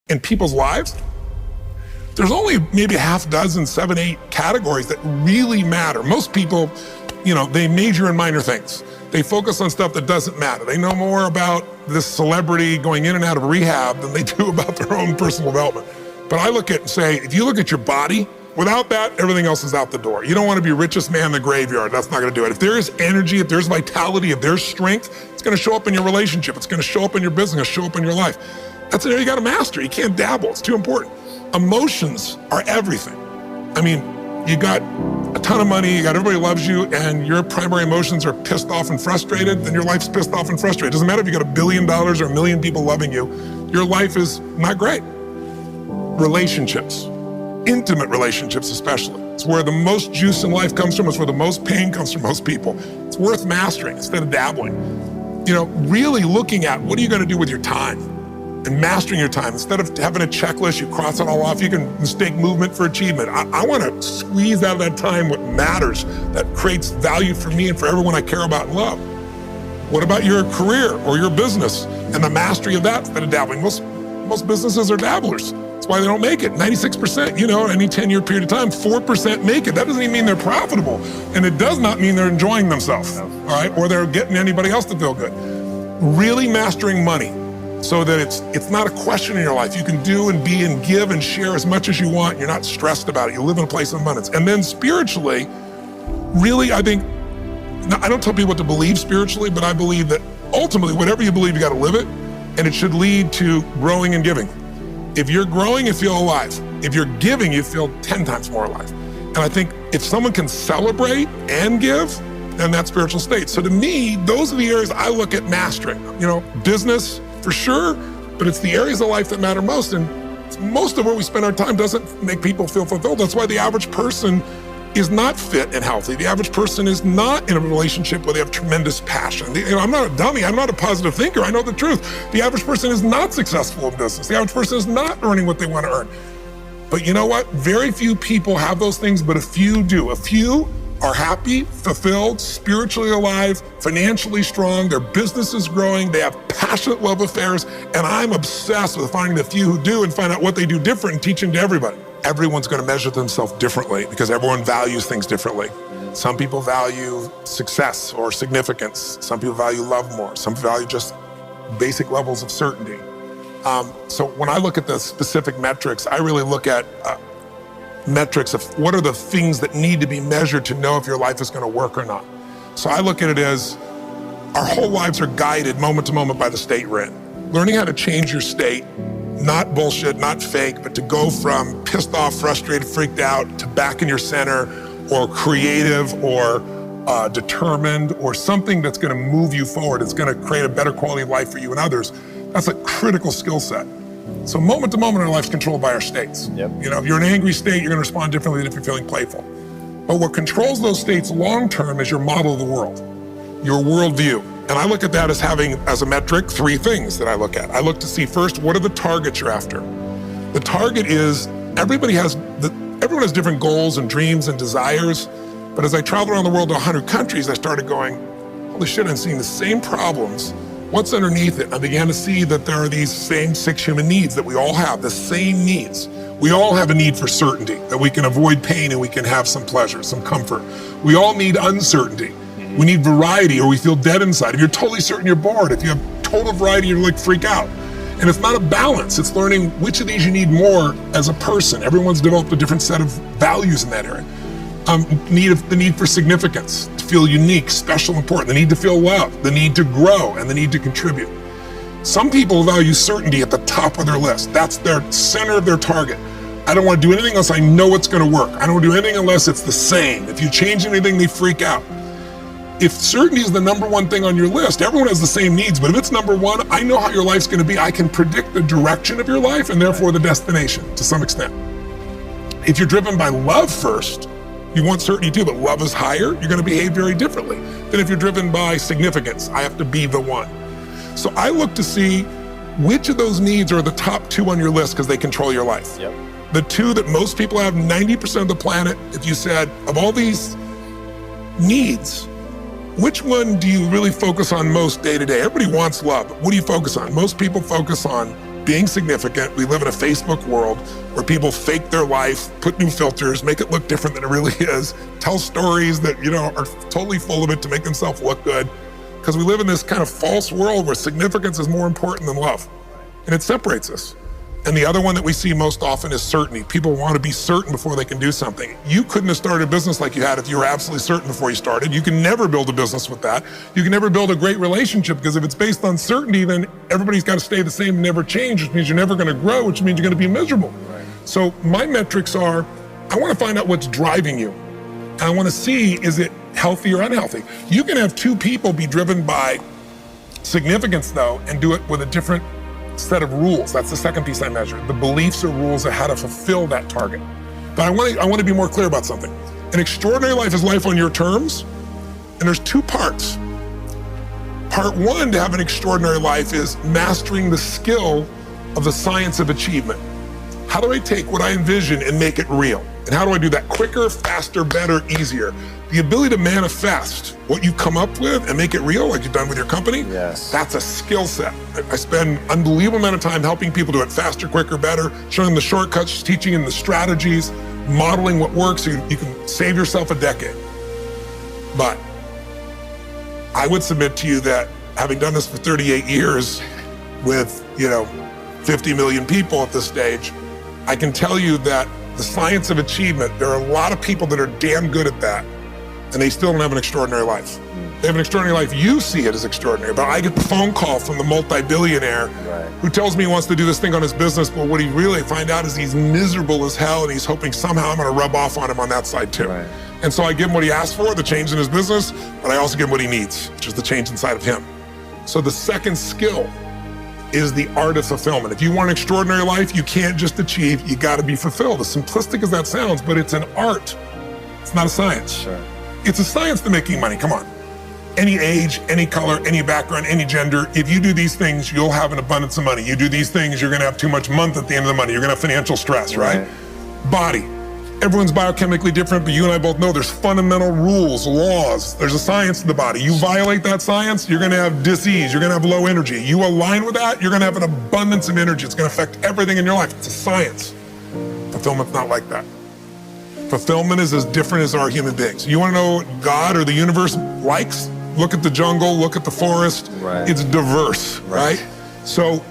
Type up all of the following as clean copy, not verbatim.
in people's lives, there's only maybe a half dozen, 7, 8 categories that really matter. Most people, they major in minor things. They focus on stuff that doesn't matter. They know more about this celebrity going in and out of rehab than they do about their own personal development. But I look at and say, if you look at your body, without that, everything else is out the door. You don't want to be richest man in the graveyard. That's not going to do it. If there is energy, if there's vitality, if there's strength, it's going to show up in your relationship. It's going to show up in your business, it's going to show up in your life. That's an area you got to master. You can't dabble. It's too important. Emotions are everything. I mean, you got a ton of money, you got everybody loves you, and your primary emotions are pissed off and frustrated, then your life's pissed off and frustrated. It doesn't matter if you got $1 billion or 1 million people loving you, your life is not great. Relationships, intimate relationships especially. It's where the most juice in life comes from. It's where the most pain comes from most people. It's worth mastering instead of dabbling. Really looking at what are you going to do with your time? And mastering your time. Instead of having a checklist, you cross it all off, you can mistake movement for achievement. I want to squeeze out of that time what matters, that creates value for me and for everyone I care about and love. What about your career or your business and the mastery of that instead of dabbling? Most businesses are dabblers. That's why they don't make it. 96%, any 10-year period of time, 4% make it. That doesn't even mean they're profitable. And it does not mean they're enjoying themselves, all right? Or they're getting anybody else to feel good. Really mastering money, so that it's not a question in your life. You can do and be and give and share as much as you want. You're not stressed about it. You live in a place of abundance. And then spiritually, really, I think, I don't tell people what to believe spiritually, but I believe that ultimately, whatever you believe, you got to live it, and it should lead to growing and giving. If you're growing, you feel alive. If you're giving, you feel 10 times more alive. And I think if someone can celebrate and give, then that's spiritual state. So to me, those are the areas I look at mastering. Business, for sure, but it's the areas of life that matter most, and most of where we spend our time doesn't make people feel fulfilled. That's why the average person is not fit and healthy. The average person is not in a relationship where they have tremendous passion. I'm not a dummy, I'm not a positive thinker, I know the truth. The average person is not successful in business. The average person is not earning what they want to earn. But you know what? Very few people have those things, but a few do. A few are happy, fulfilled, spiritually alive, financially strong, their business is growing, they have passionate love affairs, and I'm obsessed with finding the few who do and find out what they do different and teaching to everybody. Everyone's going to measure themselves differently because everyone values things differently. Some people value success or significance. Some people value love more. Some value just basic levels of certainty. So when I look at the specific metrics, I really look at metrics of what are the things that need to be measured to know if your life is going to work or not. So I look at it as our whole lives are guided moment to moment by the state we're in. Learning how to change your state, not bullshit, not fake, but to go from pissed off, frustrated, freaked out to back in your center, or creative, or determined, or something that's going to move you forward. It's going to create a better quality of life for you and others. That's a critical skill set. So moment to moment, our life's controlled by our states. Yep. If you're in an angry state, you're going to respond differently than if you're feeling playful. But what controls those states long term is your model of the world, your worldview. And I look at that as having, as a metric, 3 things that I look at. I look to see first, what are the targets you're after? The target is, everyone has different goals and dreams and desires. But as I traveled around the world to 100 countries, I started going, holy shit, I'm seeing the same problems. What's underneath it? I began to see that there are these same 6 human needs that we all have, the same needs. We all have a need for certainty, that we can avoid pain and we can have some pleasure, some comfort. We all need uncertainty. We need variety, or we feel dead inside. If you're totally certain, you're bored. If you have total variety, you're like freak out. And it's not a balance. It's learning which of these you need more as a person. Everyone's developed a different set of values in that area. The need for significance, to feel unique, special, important, the need to feel loved, the need to grow, and the need to contribute. Some people value certainty at the top of their list. That's their center of their target. I don't want to do anything unless I know it's going to work. I don't want to do anything unless it's the same. If you change anything, they freak out. If certainty is the number one thing on your list, everyone has the same needs, but if it's number one, I know how your life's going to be. I can predict the direction of your life and therefore the destination to some extent. If you're driven by love first, you want certainty too, but love is higher, you're going to behave very differently than if you're driven by significance. I have to be the one. So I look to see which of those needs are the top 2 on your list because they control your life. Yep. The 2 that most people have, 90% of the planet, if you said, of all these needs, which one do you really focus on most day to day? Everybody wants love, but what do you focus on? Most people focus on being significant. We live in a Facebook world where people fake their life, put new filters, make it look different than it really is, tell stories that, are totally full of it to make themselves look good. Because we live in this kind of false world where significance is more important than love. And it separates us. And the other one that we see most often is certainty. People want to be certain before they can do something. You couldn't have started a business like you had if you were absolutely certain before you started. You can never build a business with that. You can never build a great relationship, because if it's based on certainty, then everybody's got to stay the same and never change, which means you're never going to grow, which means you're going to be miserable. Right. So my metrics are, I want to find out what's driving you. And I want to see, is it healthy or unhealthy? You can have two people be driven by significance, though, and do it with a different set of rules. That's the second piece I measure. The beliefs or rules of how to fulfill that target. But I want to be more clear about something. An extraordinary life is life on your terms, and there's two parts. Part one to have an extraordinary life is mastering the skill of the science of achievement. How do I take what I envision and make it real? And how do I do that quicker, faster, better, easier? The ability to manifest what you come up with and make it real, like you've done with your company, yes, that's a skill set. I spend an unbelievable amount of time helping people do it faster, quicker, better, showing them the shortcuts, teaching them the strategies, modeling what works so you can save yourself a decade. But I would submit to you that having done this for 38 years with, 50 million people at this stage, I can tell you that the science of achievement, there are a lot of people that are damn good at that, and they still don't have an extraordinary life. They have an extraordinary life. You see it as extraordinary, but I get the phone call from the multi-billionaire who tells me he wants to do this thing on his business, but what he really find out is he's miserable as hell, and he's hoping somehow I'm gonna rub off on him on that side too. Right. And so I give him what he asked for, the change in his business, but I also give him what he needs, which is the change inside of him. So the second skill is the art of fulfillment. If you want an extraordinary life, you can't just achieve, you gotta be fulfilled. As simplistic as that sounds, but it's an art. It's not a science. Sure. It's a science to making money, come on. Any age, any color, any background, any gender, if you do these things, you'll have an abundance of money. You do these things, you're gonna have too much month at the end of the money. You're gonna have financial stress, right? Body. Everyone's biochemically different, but you and I both know there's fundamental rules, laws. There's a science to the body. You violate that science, you're gonna have disease, you're gonna have low energy. You align with that, you're gonna have an abundance of energy. It's gonna affect everything in your life. It's a science. Fulfillment's not like that. Fulfillment is as different as our human beings. You wanna know what God or the universe likes? Look at the jungle, look at the forest. Right. It's diverse, right? So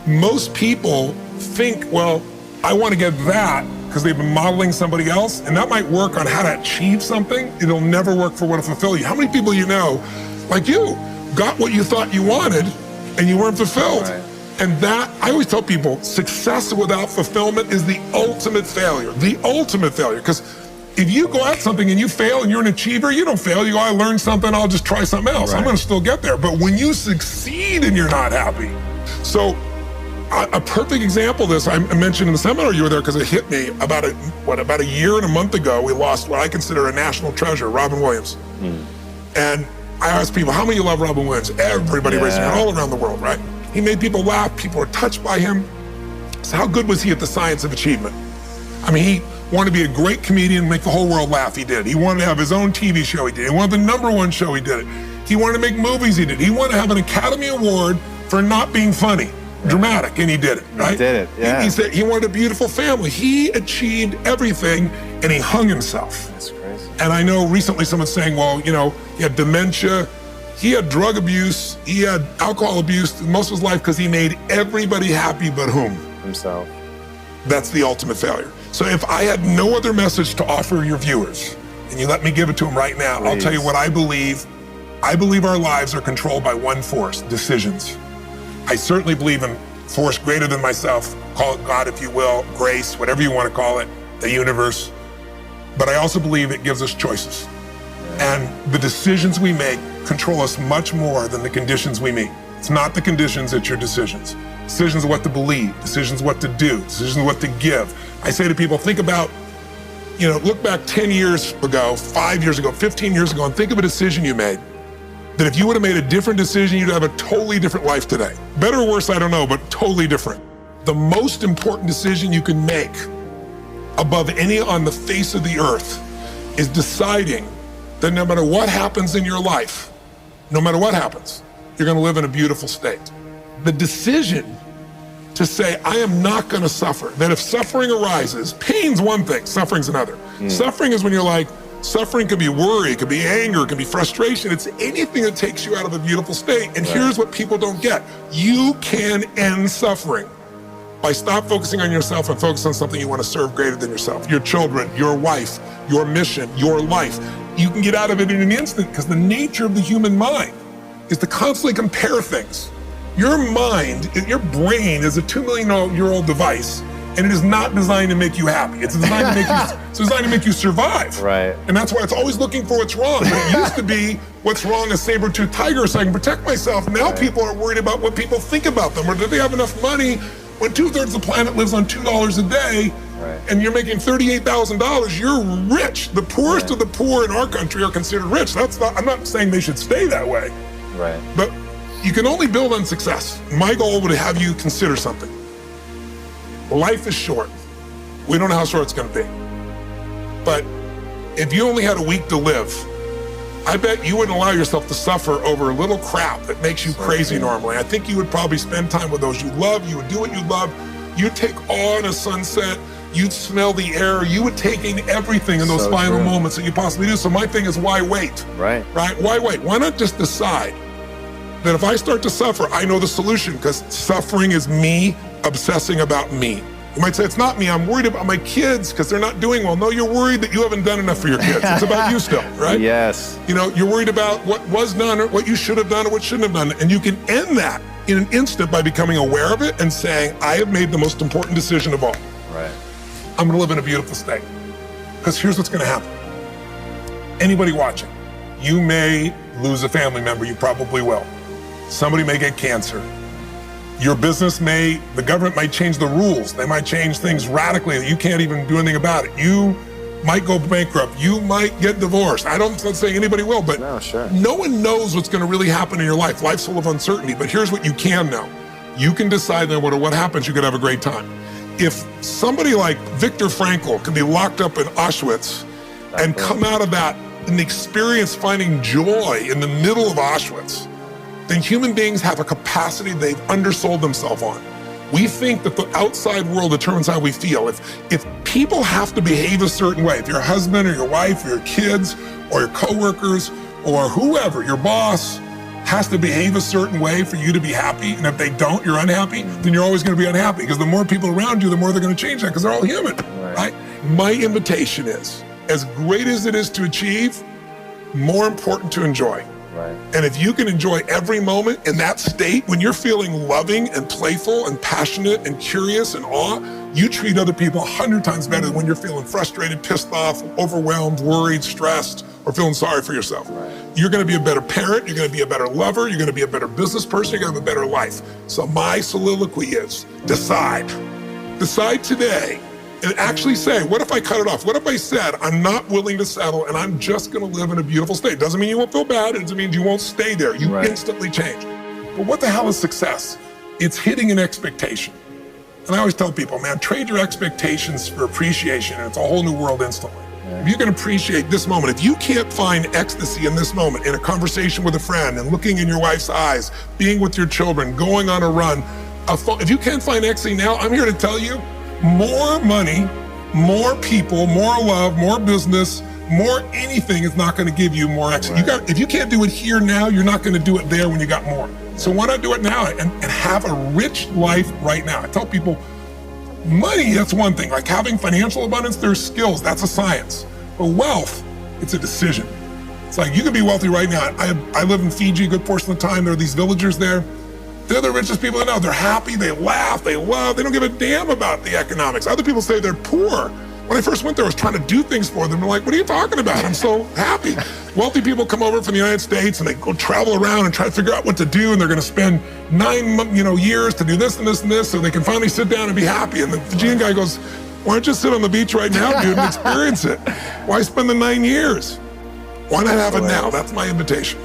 most people think, well, I wanna get that, because they've been modeling somebody else, and that might work on how to achieve something. It'll never work for what to fulfill you. How many people you know, like you, got what you thought you wanted and you weren't fulfilled? Right. And that, I always tell people, success without fulfillment is the ultimate failure. The ultimate failure, because if you go at something and you fail and you're an achiever, you don't fail. You go, I learned something, I'll just try something else. Right. I'm gonna still get there. But when you succeed and you're not happy, so a perfect example of this, I mentioned in the seminar you were there because it hit me about a year and a month ago, we lost what I consider a national treasure, Robin Williams. And I asked people, how many of you love Robin Williams? Everybody raising their hand all around the world, right? He made people laugh, people were touched by him. So how good was he at the science of achievement? I mean, he wanted to be a great comedian and make the whole world laugh, he did. He wanted to have his own TV show, he did. He wanted the #1 show, he did it. He wanted to make movies, he did. He wanted to have an Academy Award for not being funny. Dramatic, and he did it, right? He did it, yeah. He said he wanted a beautiful family. He achieved everything, and he hung himself. That's crazy. And I know recently someone's saying, well, he had dementia, he had drug abuse, he had alcohol abuse most of his life because he made everybody happy but whom? Himself. That's the ultimate failure. So if I had no other message to offer your viewers, and you let me give it to them right now, Please. I'll tell you what I believe. I believe our lives are controlled by one force, decisions. I certainly believe in force greater than myself, call it God if you will, grace, whatever you want to call it, the universe. But I also believe it gives us choices. And the decisions we make control us much more than the conditions we meet. It's not the conditions, it's your decisions. Decisions of what to believe, decisions what to do, decisions what to give. I say to people, think about, look back 10 years ago, 5 years ago, 15 years ago, and think of a decision you made. That if you would have made a different decision, you'd have a totally different life today. Better or worse, I don't know, but totally different. The most important decision you can make above any on the face of the earth is deciding that no matter what happens in your life, no matter what happens, you're gonna live in a beautiful state. The decision to say, I am not going to suffer. That if suffering arises, pain's one thing, suffering's another. Suffering is when you're like, suffering could be worry, it could be anger, it could be frustration. It's anything that takes you out of a beautiful state. And here's what people don't get. You can end suffering by stop focusing on yourself and focus on something you want to serve greater than yourself. Your children, your wife, your mission, your life. You can get out of it in an instant because the nature of the human mind is to constantly compare things. Your mind, your brain is a 2 million year old device, and it is not designed to make you happy. It's designed to make you, it's designed to make you survive. Right. And that's why it's always looking for what's wrong. But it used to be what's wrong, a saber-toothed tiger, so I can protect myself. Now people are worried about what people think about them, or do they have enough money? When 2/3 of the planet lives on $2 a day, and you're making $38,000, you're rich. The poorest of the poor in our country are considered rich. That's not, I'm not saying they should stay that way. Right. But you can only build on success. My goal would have you consider something. Life is short. We don't know how short it's going to be. But if you only had a week to live, I bet you wouldn't allow yourself to suffer over a little crap that makes you crazy normally. I think you would probably spend time with those you love. You would do what you love. You'd take awe in a sunset. You'd smell the air. You would take in everything in those final moments that you possibly do. So my thing is, why wait? Right. Why wait? Why not just decide that if I start to suffer, I know the solution, because suffering is me obsessing about me. You might say, it's not me, I'm worried about my kids because they're not doing well. No, you're worried that you haven't done enough for your kids. It's about you still, right? Yes. You know, you're worried about what was done or what you should have done or what shouldn't have done. And you can end that in an instant by becoming aware of it and saying, I have made the most important decision of all. Right. I'm gonna live in a beautiful state. Because here's what's gonna happen. Anybody watching, you may lose a family member, you probably will. Somebody may get cancer. Your business the government might change the rules. They might change things radically that you can't even do anything about it. You might go bankrupt. You might get divorced. I'm not saying anybody will, but no one knows what's gonna really happen in your life. Life's full of uncertainty, but here's what you can know. You can decide no matter what happens, you could have a great time. If somebody like Viktor Frankl can be locked up in Auschwitz and come out of that and experience finding joy in the middle of Auschwitz, then human beings have a capacity they've undersold themselves on. We think that the outside world determines how we feel. If people have to behave a certain way, if your husband or your wife or your kids or your coworkers or whoever, your boss, has to behave a certain way for you to be happy, and if they don't, you're unhappy, then you're always gonna be unhappy, because the more people around you, the more they're gonna change that, because they're all human, right? My invitation is, as great as it is to achieve, more important to enjoy. Right. And if you can enjoy every moment in that state, when you're feeling loving and playful and passionate and curious and awe, you treat other people 100 times better than when you're feeling frustrated, pissed off, overwhelmed, worried, stressed, or feeling sorry for yourself. Right. You're gonna be a better parent, you're gonna be a better lover, you're gonna be a better business person, you're gonna have a better life. So my soliloquy is, decide. Decide today. And actually say, what if I cut it off? What if I said, I'm not willing to settle and I'm just gonna live in a beautiful state? Doesn't mean you won't feel bad, it doesn't mean you won't stay there. You instantly change. But what the hell is success? It's hitting an expectation. And I always tell people, man, trade your expectations for appreciation and it's a whole new world instantly. If you can appreciate this moment, if you can't find ecstasy in this moment, in a conversation with a friend and looking in your wife's eyes, being with your children, going on a run, if you can't find ecstasy now, I'm here to tell you, more money, more people, more love, more business, more anything is not going to give you more ecstasy. If you can't do it here now, you're not going to do it there when you got more. So why not do it now and have a rich life right now? I tell people, money, that's one thing. Like having financial abundance, there's skills, that's a science. But wealth, it's a decision. It's like you can be wealthy right now. I live in Fiji a good portion of the time. There are these villagers there. They're the richest people I know. They're happy, they laugh, they love, they don't give a damn about the economics. Other people say they're poor. When I first went there, I was trying to do things for them. They're like, what are you talking about? I'm so happy. Wealthy people come over from the United States and they go travel around and try to figure out what to do, and they're gonna spend 9 years to do this and this and this so they can finally sit down and be happy. And the Fijian guy goes, why don't you sit on the beach right now, dude, and experience it? Why spend the 9 years? Why not have it now? That's my invitation.